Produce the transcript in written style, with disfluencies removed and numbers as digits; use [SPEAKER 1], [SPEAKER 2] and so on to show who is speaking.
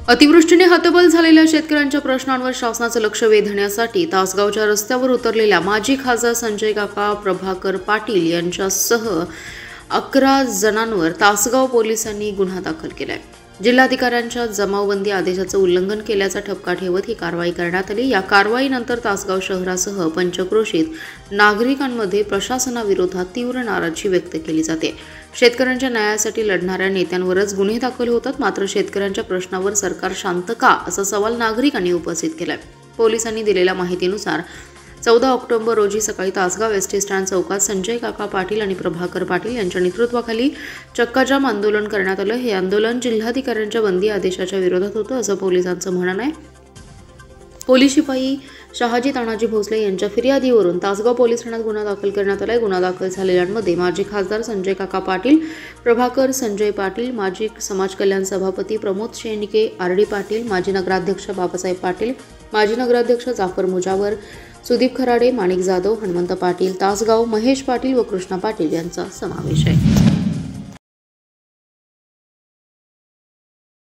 [SPEAKER 1] अतिवृष्टीने हतबल झालेल्या शेतकऱ्यांच्या प्रश्नांवर शासनाचं लक्ष वेधण्यासाठी तासगावच्या रस्त्यावर उतरलेल्या माजी खासदार संजय काका प्रभाकर पाटील यांच्यासह 11 जणांवर तासगाव पोलिसांनी गुन्हा दाखल केलाय। जिल्हाधिकाऱ्यांच्या जमावबंदी आदेशाचं उल्लंघन केल्याचा ठपका ठेवत ही कारवाई करण्यात आली। या कारवाईनंतर तासगाव शहरासह पंचक्रोशीत नागरिकांमध्ये प्रशासनाविरोधात तीव्र नाराजी व्यक्त केली जाते। शेतकऱ्यांच्या न्यायासाठी लढणाऱ्या नेत्यांवरच गुन्हे दाखल होतात, मात्र शेतकऱ्यांच्या प्रश्नावर सरकार शांत का असा सवाल नागरिकांनी उपस्थित केलाय। पोलिसांनी दिलेल्या माहितीनुसार 14 ऑक्टोबर रोजी सकाळी तासगाव एसटी स्टँड चौकात संजय काका पाटील आणि प्रभाकर पाटील यांच्या नेतृत्वाखाली चक्काजाम आंदोलन करण्यात आलं। हे आंदोलन जिल्हाधिकाऱ्यांच्या बंदी आदेशाच्या विरोधात होतं असं पोलिसांचं म्हणणं आहे। पोलीस शिपाई शहाजी तानाजी भोसले यांच्या फिर्यादीवरून तासगाव पोलीस ठाण्यात गुन्हा दाखल करण्यात आला। गुन्हा दाखल झालेल्यांमध्ये माजी खासदार संजय काका पाटील, प्रभाकर संजय पाटील, माजी समाज कल्याण सभापती प्रमोद शेंडके, आर.डी. पाटील, माजी नगराध्यक्ष बाबासाहेब पाटील, माजी नगराध्यक्ष जाफर मुजावर, सुदीप खराडे, माणिक जाधव, हनुमंत पाटील तासगाव, महेश पाटील व कृष्णा पाटील यांचा समावेश आहे।